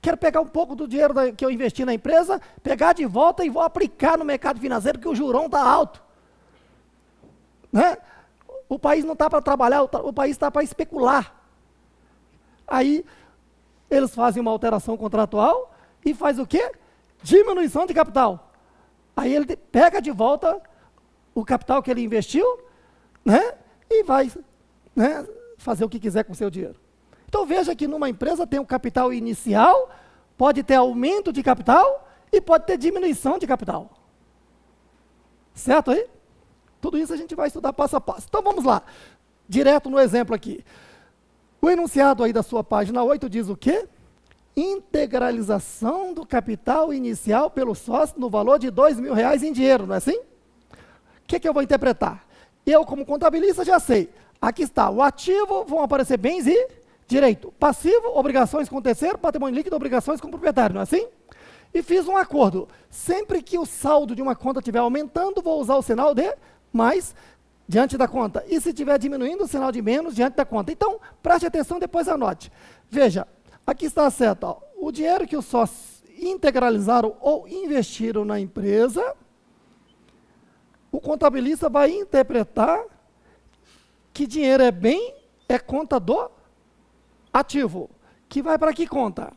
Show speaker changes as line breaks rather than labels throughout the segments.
quero pegar um pouco do dinheiro que eu investi na empresa, pegar de volta e vou aplicar no mercado financeiro, que o jurão está alto. Né? O país não está para trabalhar, o país está para especular. Aí, eles fazem uma alteração contratual e faz o quê? Diminuição de capital. Aí ele pega de volta o capital que ele investiu, né? E vai, né, fazer o que quiser com o seu dinheiro. Então veja que numa empresa tem um capital inicial, pode ter aumento de capital e pode ter diminuição de capital. Certo aí? Tudo isso a gente vai estudar passo a passo. Então vamos lá, direto no exemplo aqui. O enunciado aí da sua página 8 diz o quê? Integralização do capital inicial pelo sócio no valor de R$2.000 em dinheiro, não é assim? O que eu vou interpretar? Eu, como contabilista, já sei. Aqui está, o ativo, vão aparecer bens e direito. Passivo, obrigações com terceiro, patrimônio líquido, obrigações com proprietário, não é assim? E fiz um acordo. Sempre que o saldo de uma conta estiver aumentando, vou usar o sinal de mais diante da conta. E se estiver diminuindo, o sinal de menos diante da conta. Então, preste atenção, depois anote. Veja, aqui está a seta. Ó. O dinheiro que os sócios integralizaram ou investiram na empresa, o contabilista vai interpretar que dinheiro é bem, é conta do ativo. Que vai para que conta?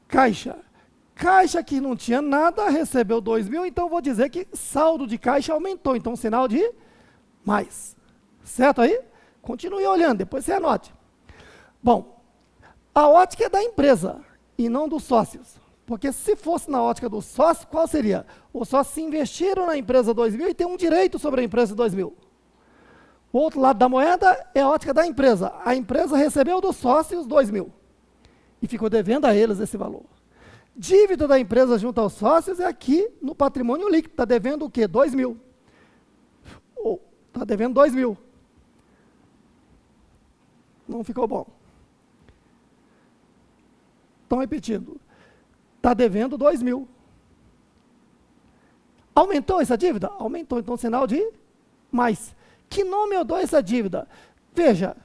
Caixa. Caixa que não tinha nada, recebeu 2.000, então vou dizer que saldo de caixa aumentou. Então, sinal de mais. Certo aí? Continue olhando, depois você anote. Bom, a ótica é da empresa e não dos sócios. Porque se fosse na ótica do sócio, qual seria? Os sócios investiram na empresa 2.000 e tem um direito sobre a empresa 2.000. O outro lado da moeda é a ótica da empresa. A empresa recebeu dos sócios 2.000 e ficou devendo a eles esse valor. Dívida da empresa junto aos sócios é aqui no patrimônio líquido. Está devendo o quê? 2.000. Está devendo 2.000. Não ficou bom. Estão repetindo. Está devendo 2.000. Aumentou essa dívida? Aumentou. Então, sinal de mais. Que nome eu dou a essa dívida? Veja,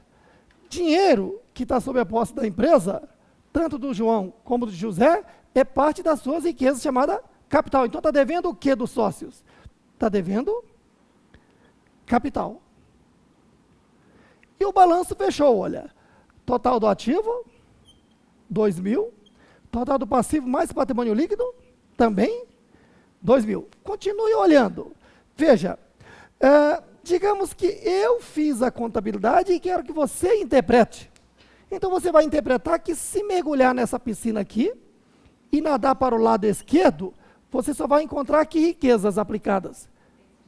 dinheiro que está sob a posse da empresa, tanto do João como do José, é parte das suas riquezas chamada capital. Então, está devendo o que dos sócios? Está devendo capital. E o balanço fechou, olha. Total do ativo, 2.000. Total do passivo mais patrimônio líquido, também 2.000. Continue olhando. Veja, digamos que eu fiz a contabilidade e quero que você interprete. Então você vai interpretar que se mergulhar nessa piscina aqui e nadar para o lado esquerdo, você só vai encontrar que riquezas aplicadas,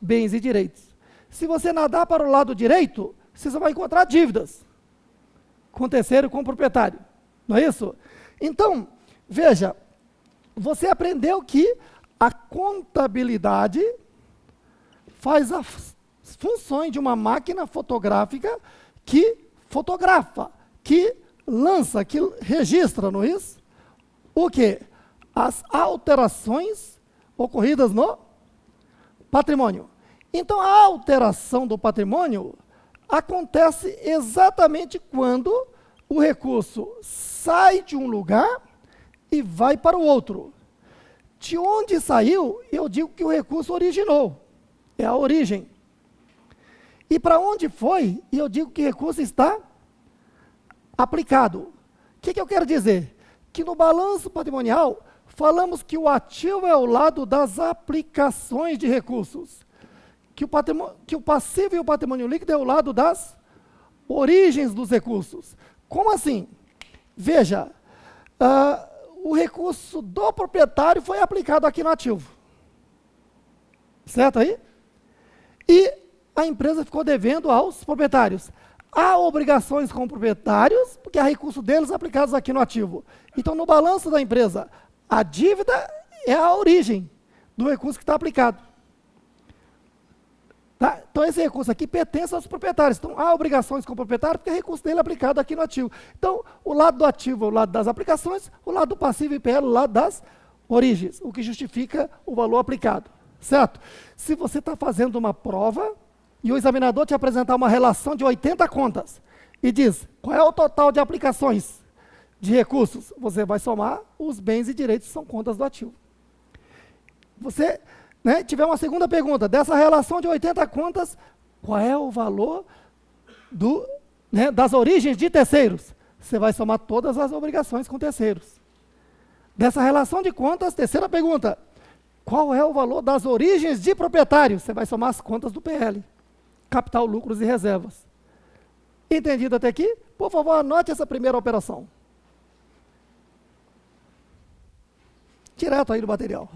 bens e direitos. Se você nadar para o lado direito, você só vai encontrar dívidas, com terceiro e com proprietário. Não é isso? Então, veja, você aprendeu que a contabilidade faz as funções de uma máquina fotográfica que fotografa, que lança, que registra, não é isso? O quê? As alterações ocorridas no patrimônio. Então, a alteração do patrimônio acontece exatamente quando o recurso sai de um lugar e vai para o outro. De onde saiu, eu digo que o recurso originou. É a origem. E para onde foi, eu digo que o recurso está aplicado. O que eu quero dizer? Que no balanço patrimonial, falamos que o ativo é o lado das aplicações de recursos. Que o passivo e o patrimônio líquido é o lado das origens dos recursos. Como assim? Veja, o recurso do proprietário foi aplicado aqui no ativo. Certo aí? E a empresa ficou devendo aos proprietários. Há obrigações com proprietários, porque há recursos deles aplicados aqui no ativo. Então, no balanço da empresa, a dívida é a origem do recurso que está aplicado. Tá? Então, esse recurso aqui pertence aos proprietários. Então, há obrigações com o proprietário, porque é recurso dele aplicado aqui no ativo. Então, o lado do ativo é o lado das aplicações, o lado do passivo e IPL é o lado das origens, o que justifica o valor aplicado. Certo? Se você está fazendo uma prova e o examinador te apresentar uma relação de 80 contas e diz, qual é o total de aplicações? de recursos, você vai somar os bens e direitos que são contas do ativo. Você, né, tiver uma segunda pergunta, dessa relação de 80 contas, qual é o valor das origens de terceiros? Você vai somar todas as obrigações com terceiros. Dessa relação de contas, terceira pergunta, qual é o valor das origens de proprietários? Você vai somar as contas do PL, capital, lucros e reservas. Entendido até aqui? Por favor, anote essa primeira operação. Direto aí do material.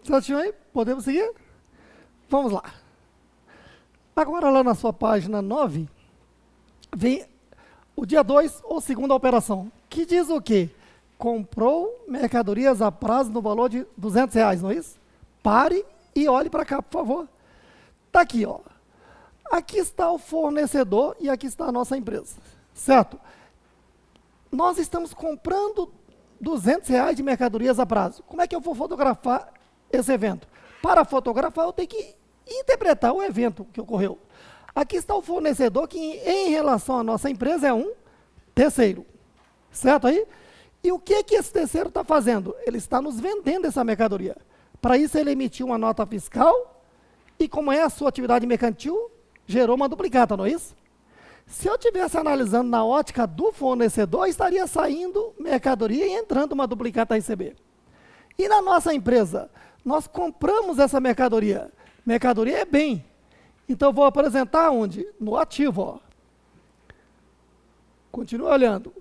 Certinho aí? Podemos seguir? Vamos lá. Agora, lá na sua página 9, vem o dia 2, ou segunda operação, que diz o quê? Comprou mercadorias a prazo no valor de R$200, não é isso? Pare e olhe para cá, por favor. Está aqui, ó. Aqui está o fornecedor e aqui está a nossa empresa, certo? Nós estamos comprando R$200 de mercadorias a prazo. Como é que eu vou fotografar esse evento? Para fotografar, eu tenho que interpretar o evento que ocorreu. Aqui está o fornecedor que, em relação à nossa empresa, é um terceiro, certo aí? E o que esse terceiro está fazendo? Ele está nos vendendo essa mercadoria. Para isso, ele emitiu uma nota fiscal e, como é a sua atividade mercantil, gerou uma duplicata, não é isso? Se eu estivesse analisando na ótica do fornecedor, estaria saindo mercadoria e entrando uma duplicata a receber. E na nossa empresa, nós compramos essa mercadoria. Mercadoria é bem. Então, eu vou apresentar onde? No ativo, ó. Continua olhando.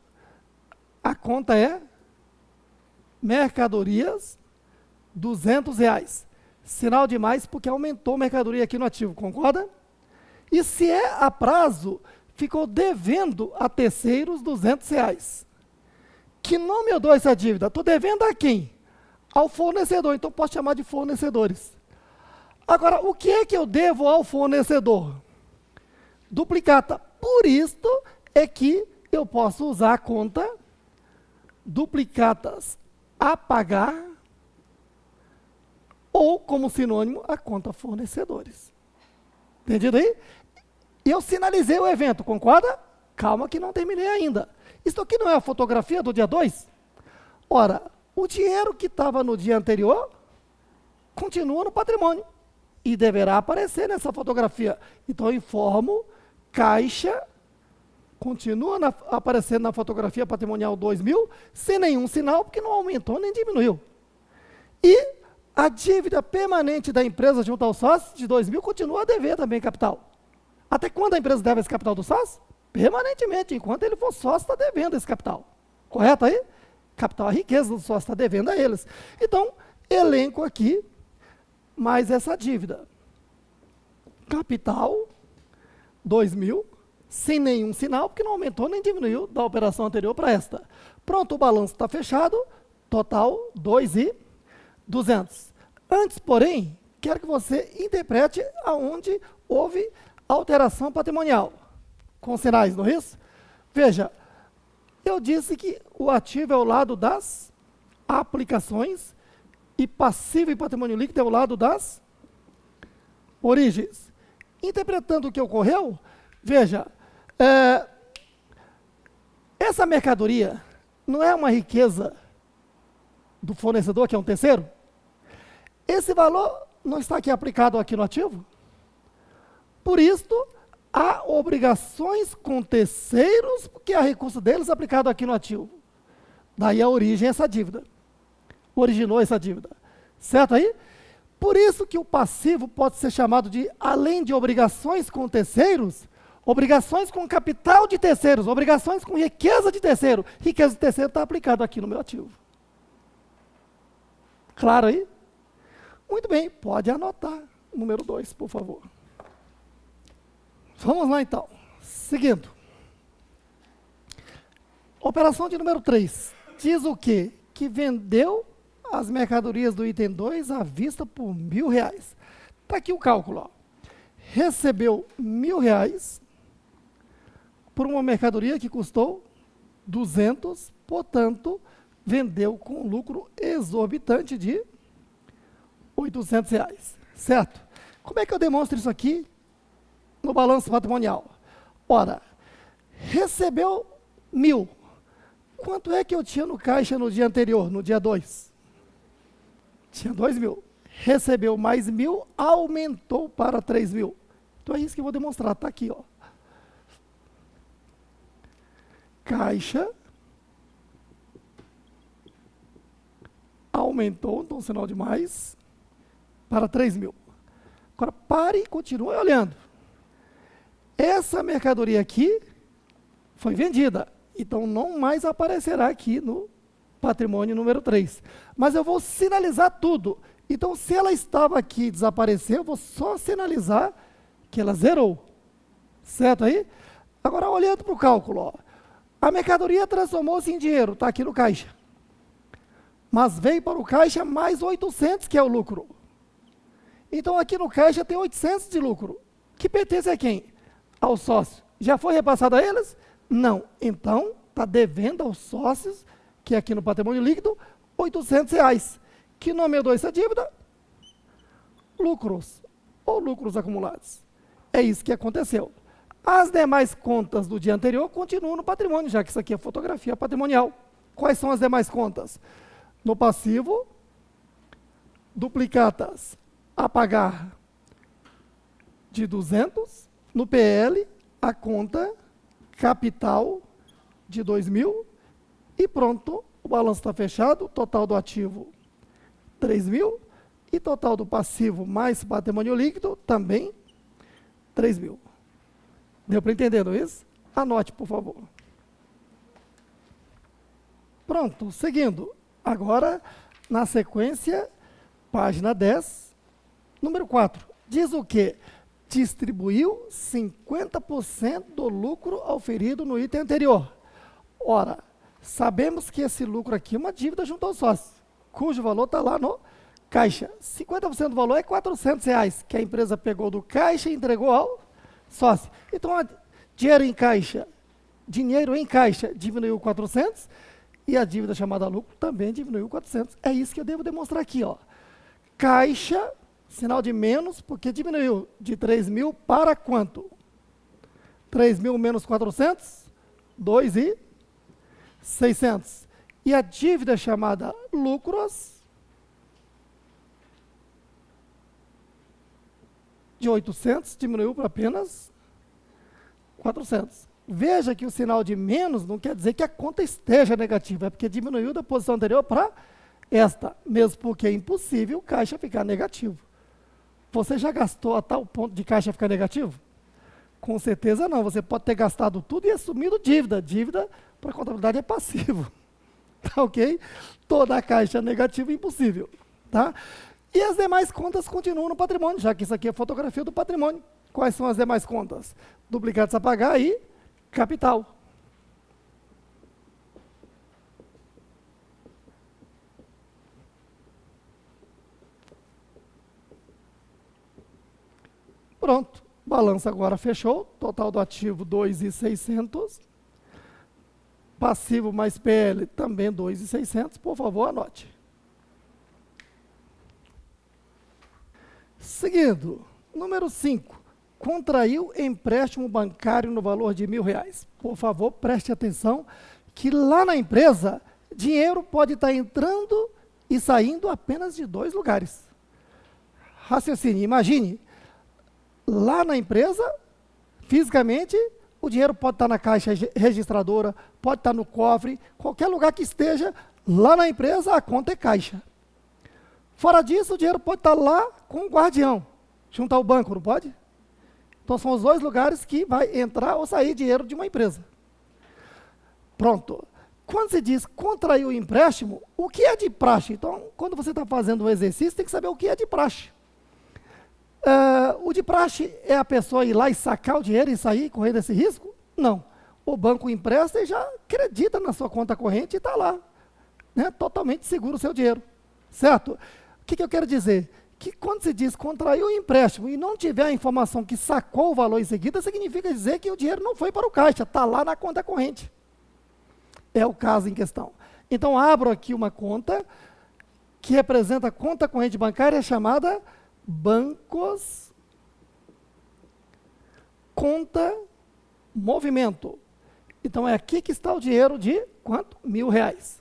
A conta é mercadorias, R$200. Sinal de mais porque aumentou mercadoria aqui no ativo, concorda? E se é a prazo, ficou devendo a terceiros R$200. Que nome eu dou essa dívida? Estou devendo a quem? Ao fornecedor, então posso chamar de fornecedores. Agora, o que é que eu devo ao fornecedor? Duplicata. Por isto é que eu posso usar a conta duplicatas a pagar ou, como sinônimo, a conta fornecedores. Entendido aí? Eu sinalizei o evento, concorda? Calma que não terminei ainda. Isso aqui não é a fotografia do dia 2? Ora, o dinheiro que estava no dia anterior continua no patrimônio e deverá aparecer nessa fotografia. Então, eu informo, caixa, continua aparecendo na fotografia patrimonial 2000, sem nenhum sinal, porque não aumentou nem diminuiu. E a dívida permanente da empresa junto ao sócio de 2000 continua a dever também capital. Até quando a empresa deve esse capital do sócio? Permanentemente, enquanto ele for sócio, está devendo esse capital. Correto aí? Capital, a riqueza do sócio está devendo a eles. Então, elenco aqui mais essa dívida. Capital, 2.000, sem nenhum sinal, porque não aumentou nem diminuiu da operação anterior para esta. Pronto, o balanço está fechado, total 2.200. Antes, porém, quero que você interprete aonde houve alteração patrimonial, com sinais, não é isso? Veja, eu disse que o ativo é o lado das aplicações e passivo e patrimônio líquido é o lado das origens. Interpretando o que ocorreu, veja, essa mercadoria não é uma riqueza do fornecedor, que é um terceiro? Esse valor não está aqui aplicado aqui no ativo? Por isto, há obrigações com terceiros, porque há recurso deles aplicado aqui no ativo. Daí a origem essa dívida. Originou essa dívida. Certo aí? Por isso que o passivo pode ser chamado de, além de obrigações com terceiros, obrigações com capital de terceiros, obrigações com riqueza de terceiro. Riqueza de terceiro está aplicado aqui no meu ativo. Claro aí? Muito bem, pode anotar. Número 2, por favor. Vamos lá então. Seguindo. Operação de número 3. Diz o quê? Que vendeu as mercadorias do item 2 à vista por R$1.000. Está aqui o cálculo. Ó. Recebeu R$1.000 por uma mercadoria que custou 200, portanto, vendeu com lucro exorbitante de R$800. Certo? Como é que eu demonstro isso aqui no balanço patrimonial? Ora, recebeu 1.000. Quanto é que eu tinha no caixa no dia anterior, no dia 2? Tinha 2.000. Recebeu mais 1.000, aumentou para 3.000. Então é isso que eu vou demonstrar, está aqui, ó. Caixa aumentou, então sinal de mais, para 3.000. Agora pare e continue olhando. Essa mercadoria aqui foi vendida, então não mais aparecerá aqui no patrimônio número 3. Mas eu vou sinalizar tudo. Então, se ela estava aqui e desapareceu, eu vou só sinalizar que ela zerou. Certo aí? Agora, olhando para o cálculo, ó, a mercadoria transformou-se em dinheiro, está aqui no caixa. Mas veio para o caixa mais 800, que é o lucro. Então, aqui no caixa tem 800 de lucro, que pertence a quem? Ao sócio. Já foi repassado a eles? Não. Então, está devendo aos sócios, que é aqui no patrimônio líquido, R$800. Que nomeou essa dívida? Lucros, ou lucros acumulados. É isso que aconteceu. As demais contas do dia anterior continuam no patrimônio, já que isso aqui é fotografia patrimonial. Quais são as demais contas? No passivo, duplicatas a pagar de 200. No PL, a conta capital de 2.000. E pronto, o balanço está fechado, total do ativo 3.000 e total do passivo mais patrimônio líquido também 3.000. Deu para entender, não é isso? Anote, por favor. Pronto, seguindo. Agora, na sequência, página 10, número 4. Diz o quê? Distribuiu 50% do lucro auferido no item anterior. Ora, sabemos que esse lucro aqui é uma dívida junto ao sócio, cujo valor está lá no caixa. 50% do valor é R$400, que a empresa pegou do caixa e entregou ao sócio. Então, dinheiro em caixa diminuiu 400 e a dívida chamada lucro também diminuiu 400. É isso que eu devo demonstrar aqui, ó. Caixa, sinal de menos, porque diminuiu de 3.000 para quanto? 3.000 menos 400? 2.600. E a dívida chamada lucros, de 800, diminuiu para apenas 400. Veja que o sinal de menos não quer dizer que a conta esteja negativa, é porque diminuiu da posição anterior para esta, mesmo porque é impossível o caixa ficar negativo. Você já gastou a tal ponto de caixa ficar negativo? Com certeza não, você pode ter gastado tudo e assumido dívida. Dívida, para contabilidade, é passivo. Tá ok? Toda a caixa negativa é impossível. Tá? E as demais contas continuam no patrimônio, já que isso aqui é fotografia do patrimônio. Quais são as demais contas? Duplicados a pagar e capital. Pronto, balança agora fechou, total do ativo 2.600, passivo mais PL também 2.600, por favor anote. Seguindo, número 5, contraiu empréstimo bancário no valor de R$1.000. Por favor, preste atenção que lá na empresa, dinheiro pode estar entrando e saindo apenas de 2 lugares. Raciocine, imagine, lá na empresa, fisicamente, o dinheiro pode estar na caixa registradora, pode estar no cofre, qualquer lugar que esteja, lá na empresa a conta é caixa. Fora disso, o dinheiro pode estar lá com o guardião, junto ao banco, não pode? Então são os 2 lugares que vai entrar ou sair dinheiro de uma empresa. Pronto. Quando se diz contrair o empréstimo, o que é de praxe? Então, quando você está fazendo um exercício, tem que saber o que é de praxe. O de praxe é a pessoa ir lá e sacar o dinheiro e sair correndo esse risco? Não. O banco empresta e já acredita na sua conta corrente e está lá, né, totalmente seguro o seu dinheiro. Certo? O que eu quero dizer? Que quando se diz contrair o empréstimo e não tiver a informação que sacou o valor em seguida, significa dizer que o dinheiro não foi para o caixa, está lá na conta corrente. É o caso em questão. Então, abro aqui uma conta que representa a conta corrente bancária chamada bancos, conta, movimento. Então, é aqui que está o dinheiro de quanto? R$1.000.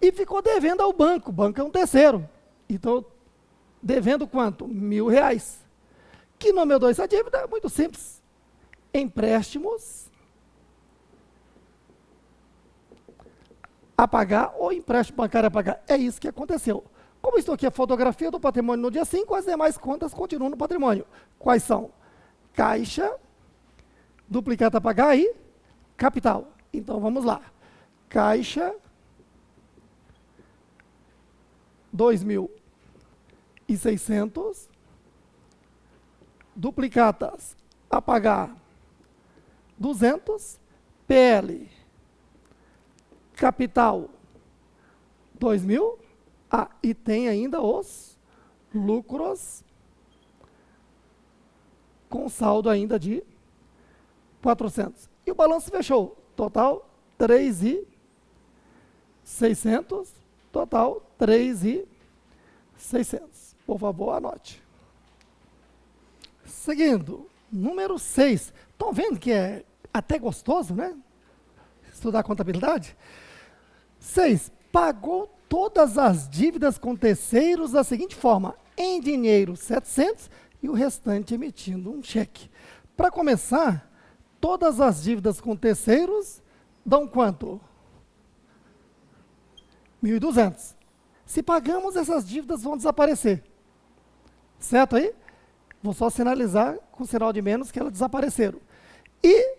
E ficou devendo ao banco. O banco é um terceiro. Então, devendo quanto? R$1.000. Que nome eu dou essa dívida? Muito simples. Empréstimos a pagar ou empréstimo bancário a pagar. É isso que aconteceu. Como estou aqui a fotografia do patrimônio no dia 5, as demais contas continuam no patrimônio. Quais são? Caixa, duplicata a pagar e capital. Então, vamos lá. Caixa, 2.600. Duplicatas a pagar, 200. PL, capital, 2.000. Ah, e tem ainda os lucros com saldo ainda de 400. E o balanço fechou. Total, 3.600. Total, 3.600. Por favor, anote. Seguindo, número 6. Estão vendo que é até gostoso, né? Estudar contabilidade. 6. Pagou todas as dívidas com terceiros da seguinte forma: em dinheiro 700 e o restante emitindo um cheque. Para começar, todas as dívidas com terceiros dão quanto? 1.200. Se pagamos, essas dívidas vão desaparecer. Certo aí? Vou só sinalizar com sinal de menos que elas desapareceram. E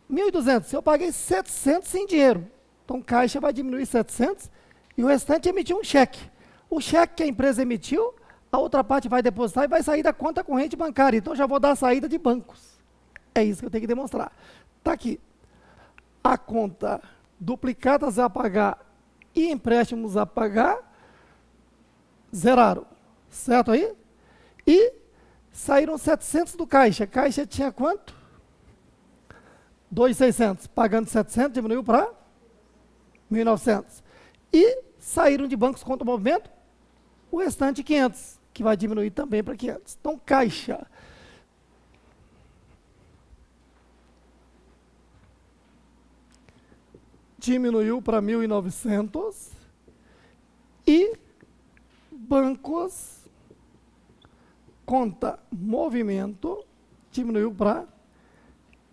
1.200, se eu paguei 700 em dinheiro, então caixa vai diminuir 700 e o restante emitiu um cheque. O cheque que a empresa emitiu, a outra parte vai depositar e vai sair da conta corrente bancária. Então já vou dar a saída de bancos. É isso que eu tenho que demonstrar. Está aqui. A conta duplicadas a pagar e empréstimos a pagar zeraram. Certo aí? E saíram 700 do caixa. Caixa tinha quanto? 2.600. Pagando 700, diminuiu para 1.900. E saíram de bancos contra o movimento o restante 500, que vai diminuir também para 500. Então, caixa diminuiu para 1.900 e bancos conta movimento diminuiu para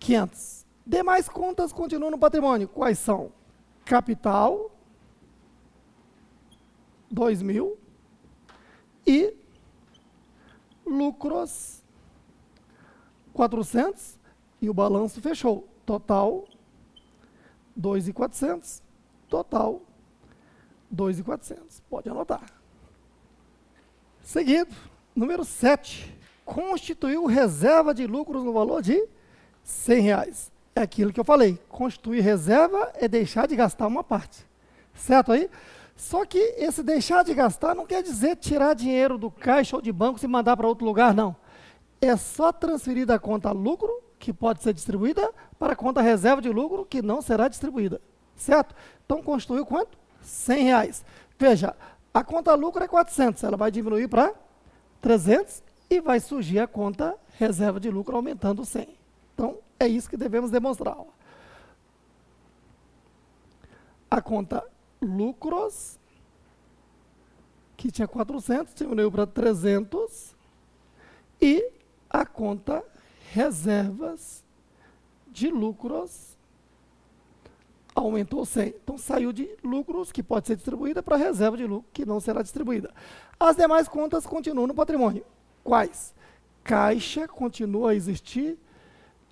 500. Demais contas continuam no patrimônio. Quais são? Capital, 2.000 e lucros, 400 e o balanço fechou. Total, 2.400. Total, 2.400. Pode anotar. Seguido, número 7. Constituiu reserva de lucros no valor de R$100. É aquilo que eu falei. Constituir reserva é deixar de gastar uma parte. Certo aí? Só que esse deixar de gastar não quer dizer tirar dinheiro do caixa ou de banco e mandar para outro lugar, não. É só transferir da conta lucro, que pode ser distribuída, para a conta reserva de lucro, que não será distribuída. Certo? Então, constituiu quanto? R$100. Veja, a conta lucro é 400, ela vai diminuir para 300 e vai surgir a conta reserva de lucro aumentando 100. Então, é isso que devemos demonstrar. Ó. A conta lucros, que tinha 400, diminuiu para 300, e a conta reservas de lucros aumentou 100. Então, saiu de lucros, que pode ser distribuída, para reserva de lucro, que não será distribuída. As demais contas continuam no patrimônio. Quais? Caixa continua a existir,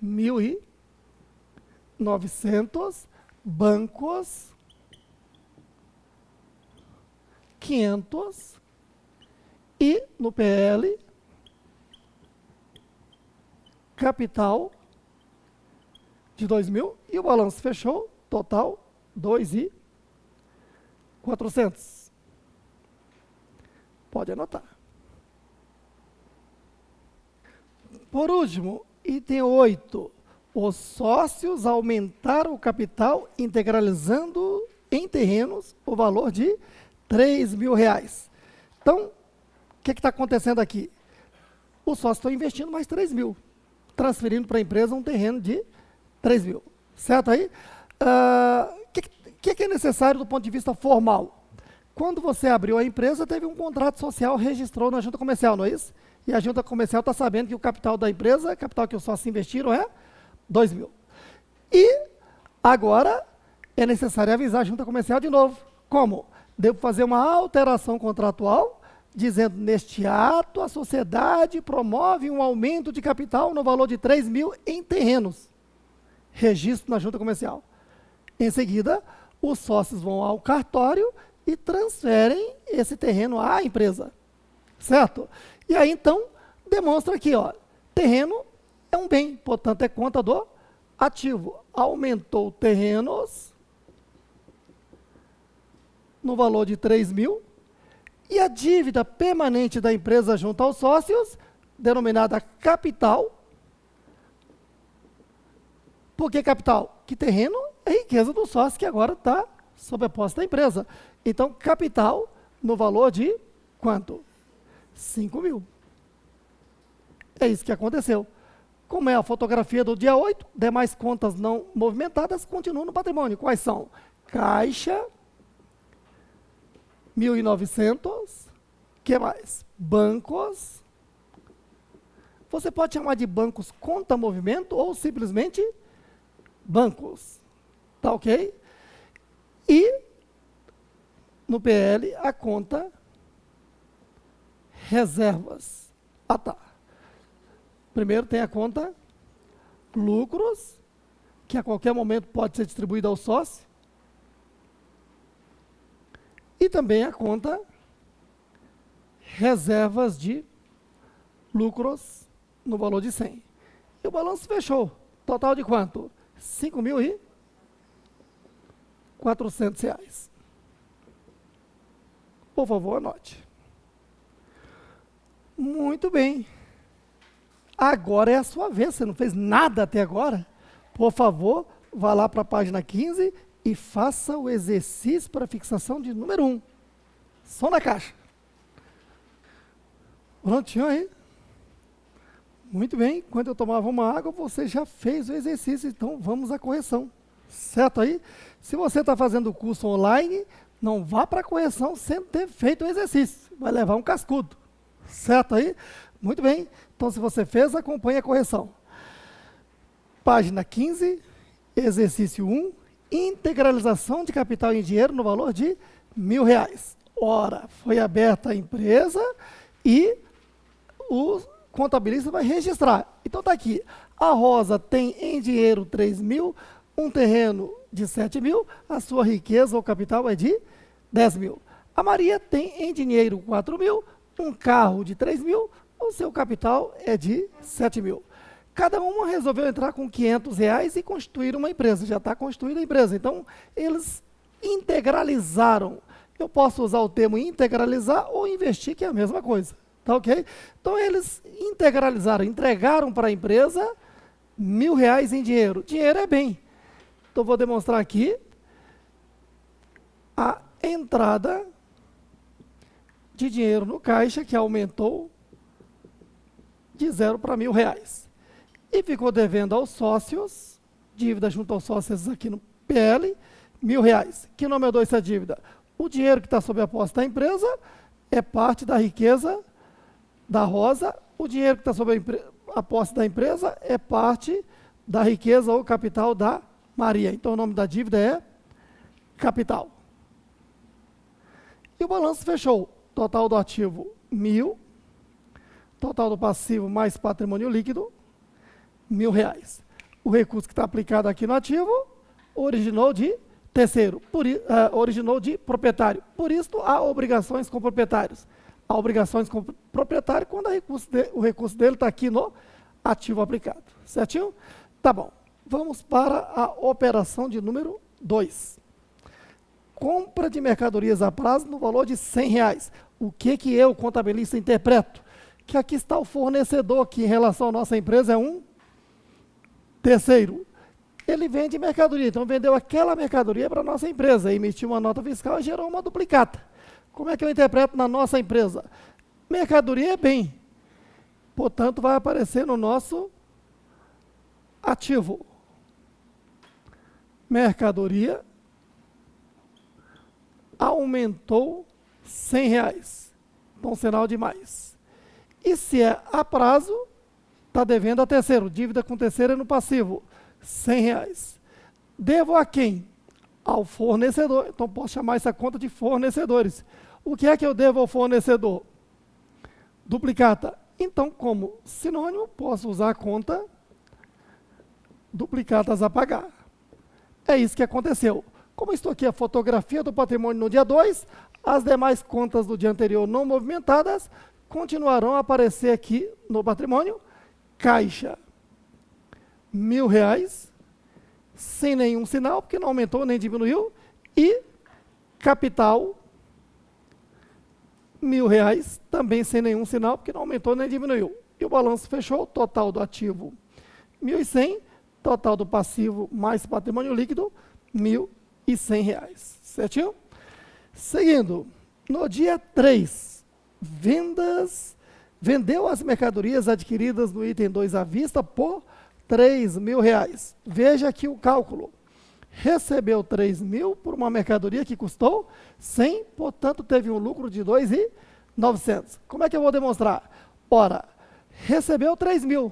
1.900, bancos, 500, e no PL, capital de 2.000, e o balanço fechou, total, 2.400. Pode anotar. Por último, item 8. Os sócios aumentaram o capital integralizando em terrenos o valor de R$3.000. Então, o que está acontecendo aqui? Os sócios estão investindo mais 3.000, transferindo para a empresa um terreno de 3 mil. Certo aí? O que é necessário do ponto de vista formal? Quando você abriu a empresa, teve um contrato social, registrou na junta comercial, não é isso? E a junta comercial está sabendo que o capital da empresa, capital que os sócios investiram é 2 mil. E agora é necessário avisar a junta comercial de novo. Como? Devo fazer uma alteração contratual, dizendo, neste ato, a sociedade promove um aumento de capital no valor de 3 mil em terrenos. Registro na junta comercial. Em seguida, os sócios vão ao cartório e transferem esse terreno à empresa. Certo? E aí, então, demonstra aqui, ó, terreno é um bem, portanto, é conta do ativo. Aumentou terrenos no valor de 3 mil, e a dívida permanente da empresa junto aos sócios, denominada capital. Por que capital? Que terreno é riqueza do sócio que agora está sob a posse da empresa. Então, capital no valor de quanto? 5 mil. É isso que aconteceu. Como é a fotografia do dia 8, demais contas não movimentadas continuam no patrimônio. Quais são? Caixa, 1.900. Que mais? Bancos. Você pode chamar de bancos conta movimento ou simplesmente bancos. Tá ok? E no PL a conta reservas. Ah, tá. Primeiro tem a conta lucros, que a qualquer momento pode ser distribuída ao sócio. E também a conta reservas de lucros no valor de 100. E o balanço fechou. Total de quanto? R$ 5.400. Por favor, anote. Muito bem. Agora é a sua vez. Você não fez nada até agora? Por favor, vá lá para a página 15 e faça o exercício para fixação de número 1. Som da caixa. Prontinho aí? Muito bem. Quando eu tomava uma água, você já fez o exercício. Então, vamos à correção. Certo aí? Se você está fazendo o curso online, não vá para a correção sem ter feito o exercício. Vai levar um cascudo. Certo aí? Muito bem. Então, se você fez, acompanhe a correção. Página 15, exercício 1, integralização de capital em dinheiro no valor de R$ 1.000. Ora, foi aberta a empresa e o contabilista vai registrar. Então, está aqui. A Rosa tem em dinheiro 3 mil, um terreno de 7 mil, a sua riqueza ou capital é de 10 mil. A Maria tem em dinheiro 4 mil, um carro de 3 mil, o seu capital é de 7 mil. Cada uma resolveu entrar com R$ 500 e constituir uma empresa. Já está constituída a empresa. Então, eles integralizaram. Eu posso usar o termo integralizar ou investir, que é a mesma coisa. Tá ok? Então, eles integralizaram, entregaram para a empresa R$ 1.000 em dinheiro. Dinheiro é bem. Então, vou demonstrar aqui a entrada de dinheiro no caixa, que aumentou de 0 para R$ 1.000. E ficou devendo aos sócios, dívida junto aos sócios aqui no PL, R$ 1.000. Que nome eu dou essa dívida? O dinheiro que está sob a posse da empresa é parte da riqueza da Rosa, o dinheiro que está sob a posse da empresa é parte da riqueza ou capital da Maria. Então, o nome da dívida é capital. E o balanço fechou. Total do ativo, 1.000. Total do passivo mais patrimônio líquido, R$ 1.000. O recurso que está aplicado aqui no ativo originou de terceiro, originou de proprietário. Por isso, há obrigações com proprietários. Há obrigações com proprietário quando o recurso dele está aqui no ativo aplicado. Certinho? Tá bom. Vamos para a operação de número 2. Compra de mercadorias a prazo no valor de R$ 100. O que eu, contabilista, interpreto? Que aqui está o fornecedor, que em relação à nossa empresa é um terceiro. Ele vende mercadoria, então vendeu aquela mercadoria para a nossa empresa, emitiu uma nota fiscal e gerou uma duplicata. Como é que eu interpreto na nossa empresa? Mercadoria é bem, portanto vai aparecer no nosso ativo. mercadoria aumentou R$100. Então, sinal de mais. E se é a prazo, está devendo a terceiro. Dívida com terceiro é no passivo, R$100. Devo a quem? Ao fornecedor. Então, posso chamar essa conta de fornecedores. O que é que eu devo ao fornecedor? Duplicata. Então, como sinônimo, posso usar a conta duplicatas a pagar. É isso que aconteceu. Como estou aqui a fotografia do patrimônio no dia 2, as demais contas do dia anterior não movimentadas continuarão a aparecer aqui no patrimônio. Caixa, R$1.000, sem nenhum sinal, porque não aumentou nem diminuiu. E capital, R$1.000, também sem nenhum sinal, porque não aumentou nem diminuiu. E o balanço fechou, total do ativo, R$1.100, total do passivo mais patrimônio líquido, R$1.100. Certinho? Seguindo, no dia 3, vendeu as mercadorias adquiridas no item 2 à vista por R$3.000. Veja aqui o cálculo. Recebeu R$3.000 por uma mercadoria que custou 100, portanto teve um lucro de 2.900. Como é que eu vou demonstrar? Ora, recebeu R$3.000,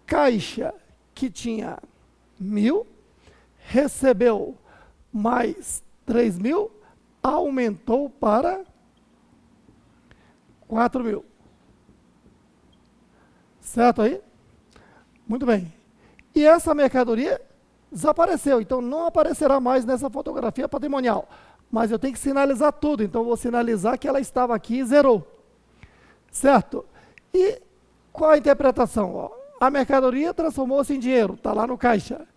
caixa que tinha 1.000, recebeu mais 3.000, aumentou para 4.000. Certo aí? Muito bem. E essa mercadoria desapareceu, então não aparecerá mais nessa fotografia patrimonial. Mas eu tenho que sinalizar tudo, então eu vou sinalizar que ela estava aqui e zerou. Certo? E qual a interpretação? Ó, a mercadoria transformou-se em dinheiro, está lá no caixa.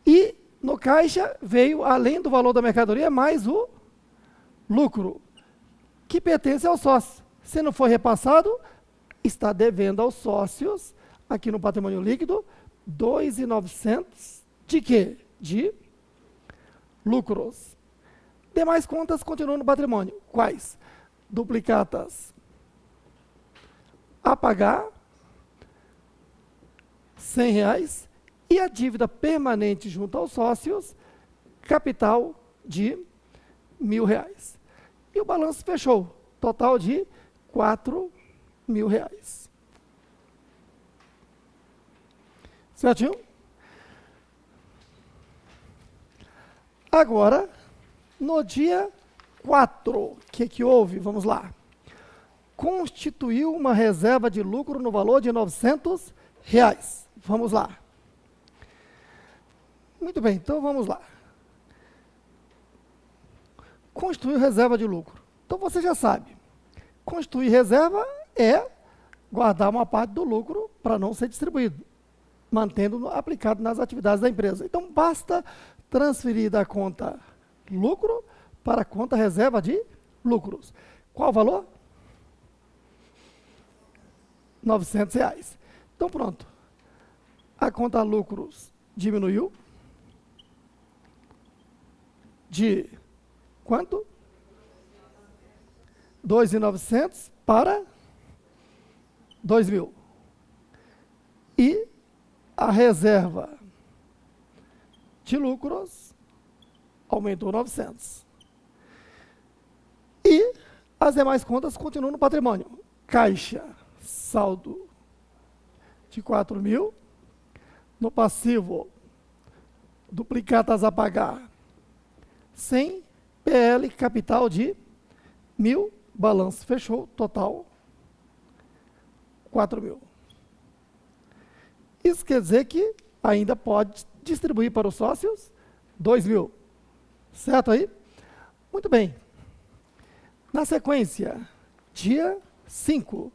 E no caixa veio, além do valor da mercadoria, mais o lucro, que pertence ao sócio. Se não foi repassado, está devendo aos sócios, aqui no patrimônio líquido, 2.900 de quê? De lucros. Demais contas continuam no patrimônio. Quais? Duplicatas a pagar, R$100, e a dívida permanente junto aos sócios, capital de R$1.000. E o balanço fechou, total de R$4.000. Certinho? Agora, no dia 4, o que houve? Vamos lá. Constituiu uma reserva de lucro no valor de R$900. Vamos lá. Muito bem, então vamos lá. Constituir reserva de lucro. Então você já sabe. Constituir reserva é guardar uma parte do lucro para não ser distribuído, mantendo aplicado nas atividades da empresa. Então basta transferir da conta lucro para a conta reserva de lucros. Qual o valor? R$900. Então pronto. A conta lucros diminuiu de quanto? 2.900 para 2.000. E a reserva de lucros aumentou 900. E as demais contas continuam no patrimônio. Caixa, saldo de 4.000. No passivo, duplicatas a pagar, 100, PL, capital de 1.000, balanço fechou, total 4.000. Isso quer dizer que ainda pode distribuir para os sócios 2.000. Certo aí? Muito bem. Na sequência, dia 5,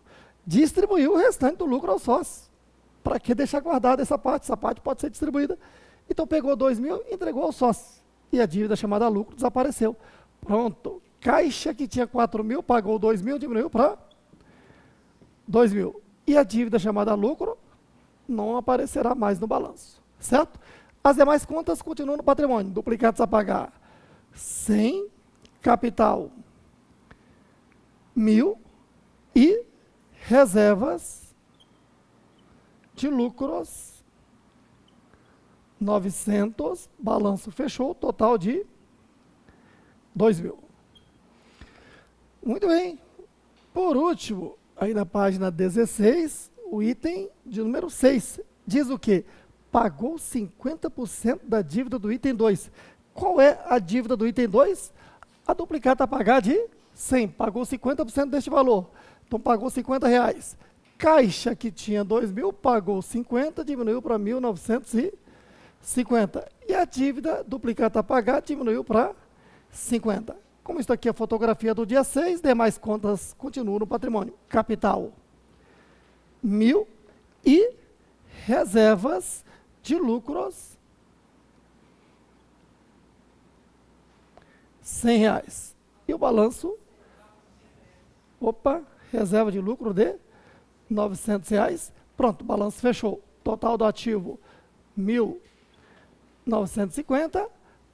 distribuiu o restante do lucro aos sócios. Para que deixar guardada essa parte? Essa parte pode ser distribuída. Então pegou 2.000 e entregou aos sócios. E a dívida chamada lucro desapareceu. Pronto. Caixa que tinha 4.000, pagou 2.000, diminuiu para 2.000. E a dívida chamada lucro não aparecerá mais no balanço. Certo? As demais contas continuam no patrimônio. Duplicados a pagar 100, capital 1.000 e reservas de lucros 900, balanço fechou, total de 2.000. Muito bem. Por último, aí na página 16, o item de número 6, diz o quê? Pagou 50% da dívida do item 2. Qual é a dívida do item 2? A duplicata a pagar de 100, pagou 50% deste valor, então pagou R$50. Caixa que tinha 2.000, pagou 50, diminuiu para 1.950. E a dívida duplicata a pagar diminuiu para 50. Como isso aqui é a fotografia do dia 6, demais contas continuam no patrimônio. Capital, 1.000 e reservas de lucros, R$100. E o balanço, reserva de lucro de R$900. Pronto, o balanço fechou. Total do ativo, 1.950.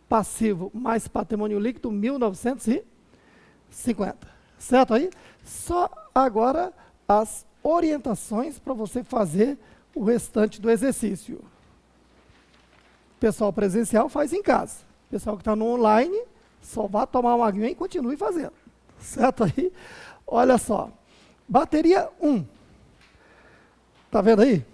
Passivo mais patrimônio líquido, 1.950. Certo aí? Só agora as orientações para você fazer o restante do exercício. Pessoal presencial faz em casa. Pessoal que está no online, só vá tomar uma aguinha e continue fazendo. Certo aí? Olha só. Bateria 1. Tá vendo aí?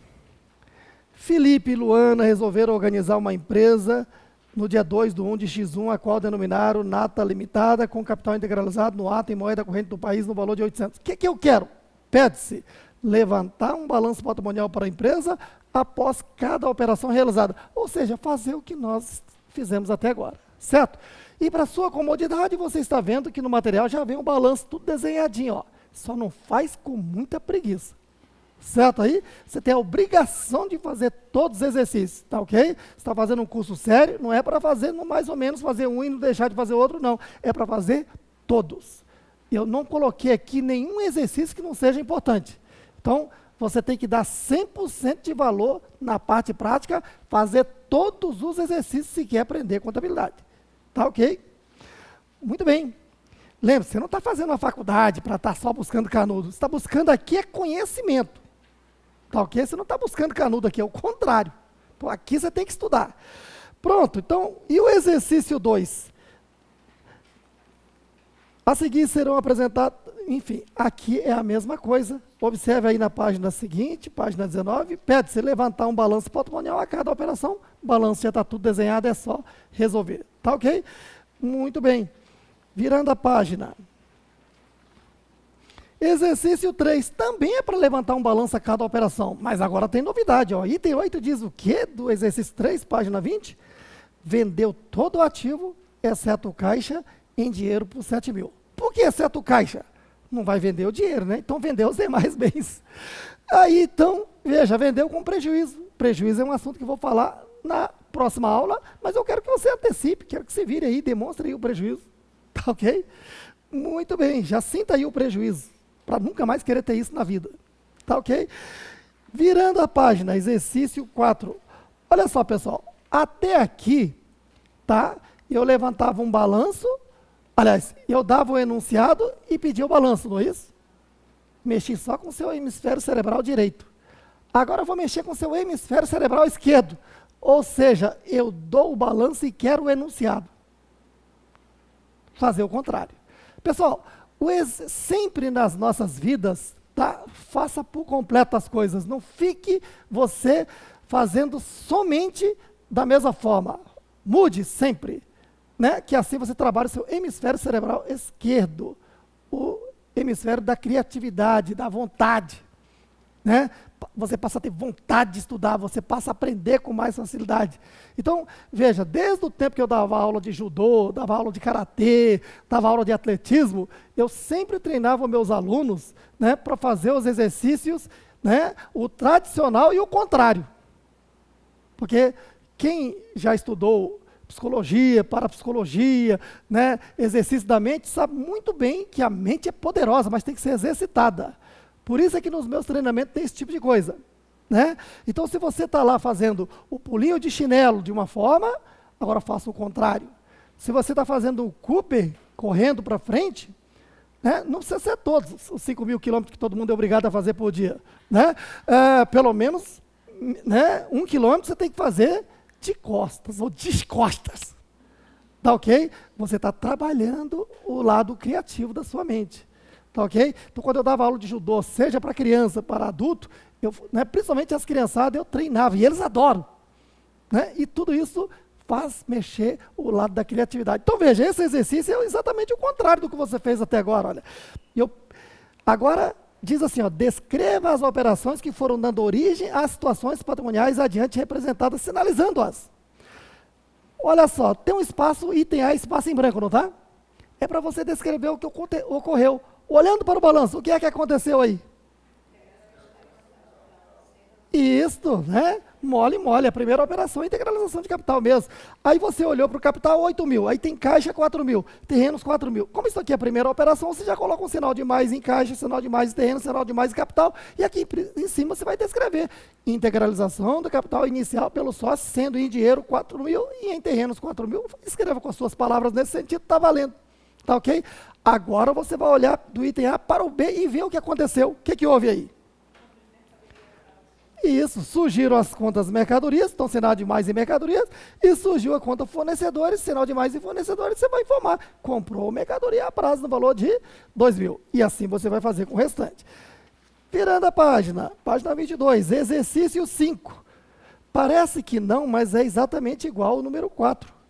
Felipe e Luana resolveram organizar uma empresa no dia 2/1 de X1, a qual denominaram Nata Limitada, com capital integralizado no ato em moeda corrente do país no valor de 800. O que eu quero? Pede-se levantar um balanço patrimonial para a empresa após cada operação realizada. Ou seja, fazer o que nós fizemos até agora. Certo? E para sua comodidade, você está vendo que no material já vem o balanço tudo desenhadinho. Ó. Só não faz com muita preguiça. Certo aí? Você tem a obrigação de fazer todos os exercícios, tá ok? Você está fazendo um curso sério, não é para fazer mais ou menos fazer um e não deixar de fazer outro, não. É para fazer todos. Eu não coloquei aqui nenhum exercício que não seja importante. Então, você tem que dar 100% de valor na parte prática, fazer todos os exercícios se quer aprender contabilidade. Tá ok? Muito bem. Lembre-se, você não está fazendo uma faculdade para estar só buscando canudo. Você está buscando aqui é conhecimento. Tá ok? Você não está buscando canudo aqui, é o contrário. Então, aqui você tem que estudar. Pronto, então, e o exercício 2? A seguir serão apresentados, enfim, aqui é a mesma coisa. Observe aí na página seguinte, página 19, pede-se levantar um balanço patrimonial a cada operação. O balanço já está tudo desenhado, é só resolver. Tá ok? Muito bem. Virando a página. Exercício 3, também é para levantar um balanço a cada operação, mas agora tem novidade. Ó. Item 8 diz o quê do exercício 3, página 20? Vendeu todo o ativo, exceto o caixa, em dinheiro por 7.000. Por que exceto o caixa? Não vai vender o dinheiro, né? Então vendeu os demais bens. Aí, então, veja, vendeu com prejuízo. Prejuízo é um assunto que eu vou falar na próxima aula, mas eu quero que você antecipe, quero que você vire aí, demonstre aí o prejuízo. Tá ok? Muito bem, já sinta aí o prejuízo, para nunca mais querer ter isso na vida. Tá ok? Virando a página, exercício 4. Olha só, pessoal, até aqui, tá? Eu levantava um balanço, aliás, eu dava o enunciado e pedia o balanço, não é isso? Mexi só com o seu hemisfério cerebral direito. Agora eu vou mexer com o seu hemisfério cerebral esquerdo. Ou seja, eu dou o balanço e quero o enunciado. Fazer o contrário. Pessoal, sempre nas nossas vidas, tá? Faça por completo as coisas. Não fique você fazendo somente da mesma forma. Mude sempre. Né? Que assim você trabalha o seu hemisfério cerebral esquerdo. O hemisfério da criatividade, da vontade. Né? Você passa a ter vontade de estudar, você passa a aprender com mais facilidade. Então, veja, desde o tempo que eu dava aula de judô, dava aula de karatê, dava aula de atletismo, eu sempre treinava meus alunos, né, para fazer os exercícios, né, o tradicional e o contrário. Porque quem já estudou psicologia, parapsicologia, né, exercício da mente, sabe muito bem que a mente é poderosa, mas tem que ser exercitada. Por isso é que nos meus treinamentos tem esse tipo de coisa. Né? Então, se você está lá fazendo o pulinho de chinelo de uma forma, agora faça o contrário. Se você está fazendo o Cooper, correndo para frente, né? Não precisa ser todos os 5.000 quilômetros que todo mundo é obrigado a fazer por dia. Né? Pelo menos, né, 1 quilômetro você tem que fazer de costas ou descostas. Tá ok? Você está trabalhando o lado criativo da sua mente. Tá ok? Então, quando eu dava aula de judô, seja para criança, para adulto, principalmente as criançadas, eu treinava, e eles adoram. Né? E tudo isso faz mexer o lado da criatividade. Então, veja, esse exercício é exatamente o contrário do que você fez até agora. Olha. Agora, diz assim, ó, descreva as operações que foram dando origem às situações patrimoniais adiante representadas, sinalizando-as. Olha só, tem um espaço, item A, espaço em branco, não tá? É para você descrever o que ocorreu. Olhando para o balanço, o que é que aconteceu aí? Isso, né? Mole, a primeira operação é integralização de capital mesmo. Aí você olhou para o capital, 8 mil, aí tem caixa 4 mil, terrenos 4 mil. Como isso aqui é a primeira operação, você já coloca um sinal de mais em caixa, sinal de mais em terreno, sinal de mais em capital, e aqui em cima você vai descrever integralização do capital inicial pelo sócio, sendo em dinheiro 4 mil e em terrenos 4 mil. Escreva com as suas palavras nesse sentido, está valendo. Tá ok? Agora você vai olhar do item A para o B e ver o que aconteceu. O que houve aí? Isso, surgiram as contas mercadorias, então sinal de mais em mercadorias, e surgiu a conta fornecedores, sinal de mais em fornecedores, você vai informar, comprou mercadoria a prazo no valor de 2 mil, e assim você vai fazer com o restante. Virando a página 22, exercício 5. Parece que não, mas é exatamente igual ao número 4.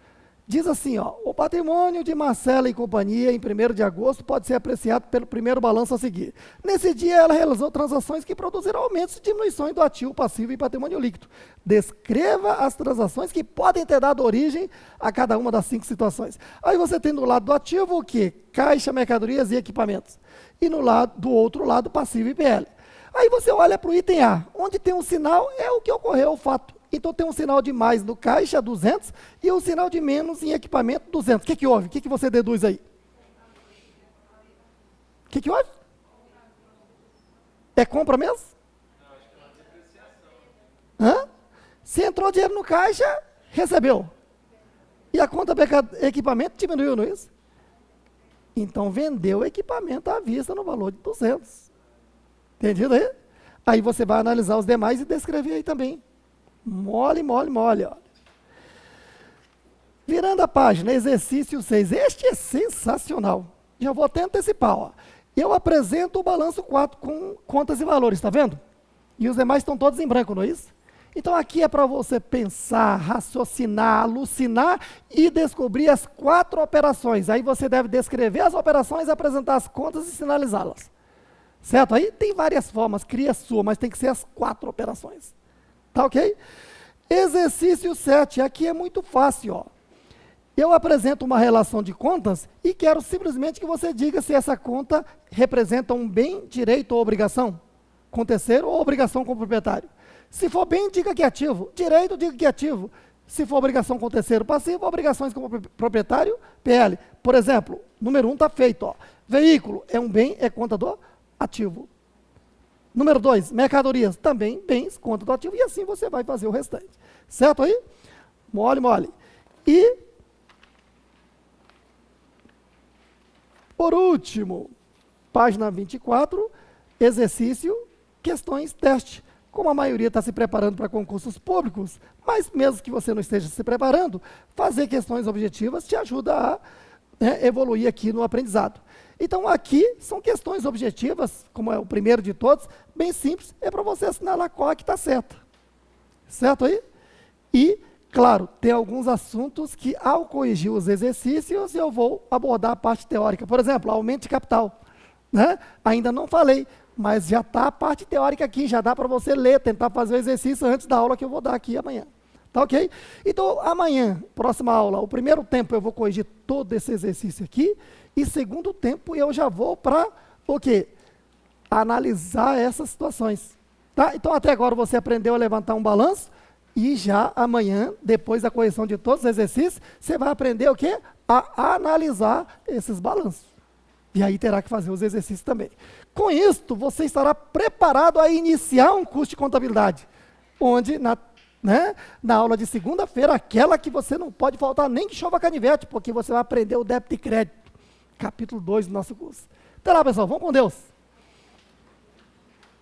Diz assim, ó, o patrimônio de Marcela e companhia em 1º de agosto pode ser apreciado pelo primeiro balanço a seguir. Nesse dia, ela realizou transações que produziram aumentos e diminuições do ativo, passivo e patrimônio líquido. Descreva as transações que podem ter dado origem a cada uma das 5 situações. Aí você tem do lado do ativo o quê? Caixa, mercadorias e equipamentos. E do outro lado, passivo e PL. Aí você olha para o item A, onde tem um sinal, é o que ocorreu, o fato. Então, tem um sinal de mais no caixa, 200, e um sinal de menos em equipamento, 200. O que houve? O que você deduz aí? O que houve? É compra mesmo? Hã? Se entrou dinheiro no caixa, recebeu. E a conta equipamento diminuiu, não é isso? Então, vendeu o equipamento à vista no valor de 200. Entendido aí? Aí você vai analisar os demais e descrever aí também. Mole, ó. Virando a página, exercício 6. Este é sensacional. Já vou até antecipar. Ó. Eu apresento o balanço 4 com contas e valores, está vendo? E os demais estão todos em branco, não é isso? Então aqui é para você pensar, raciocinar, alucinar e descobrir as 4 operações. Aí você deve descrever as operações, apresentar as contas e sinalizá-las. Certo? Aí tem várias formas, cria a sua, mas tem que ser as 4 operações. Tá ok? Exercício 7, aqui é muito fácil, ó. Eu apresento uma relação de contas e quero simplesmente que você diga se essa conta representa um bem, direito ou obrigação com terceiro ou obrigação com o proprietário. Se for bem, diga que é ativo. Direito, diga que é ativo. Se for obrigação com terceiro, passivo, obrigações com o proprietário, PL. Por exemplo, número 1 está feito, ó. Veículo é um bem, é conta do ativo. Número 2, mercadorias, também bens, conta do ativo, e assim você vai fazer o restante. Certo aí? Mole. E, por último, página 24, exercício, questões, teste. Como a maioria está se preparando para concursos públicos, mas mesmo que você não esteja se preparando, fazer questões objetivas te ajuda a evoluir aqui no aprendizado. Então, aqui são questões objetivas, como é o primeiro de todos, bem simples, é para você assinalar qual é que está certa. Certo aí? E, claro, tem alguns assuntos que, ao corrigir os exercícios, eu vou abordar a parte teórica. Por exemplo, aumento de capital. Né? Ainda não falei, mas já está a parte teórica aqui, já dá para você ler, tentar fazer o exercício antes da aula que eu vou dar aqui amanhã. Tá ok? Então, amanhã, próxima aula, o primeiro tempo eu vou corrigir todo esse exercício aqui, e segundo tempo eu já vou para o quê? Analisar essas situações. Tá? Então, até agora você aprendeu a levantar um balanço, e já amanhã, depois da correção de todos os exercícios, você vai aprender o quê? A analisar esses balanços. E aí terá que fazer os exercícios também. Com isto, você estará preparado a iniciar um curso de contabilidade, onde na aula de segunda-feira, aquela que você não pode faltar nem que chova canivete, porque você vai aprender o débito e crédito, capítulo 2 do nosso curso. Até lá, pessoal, vamos com Deus.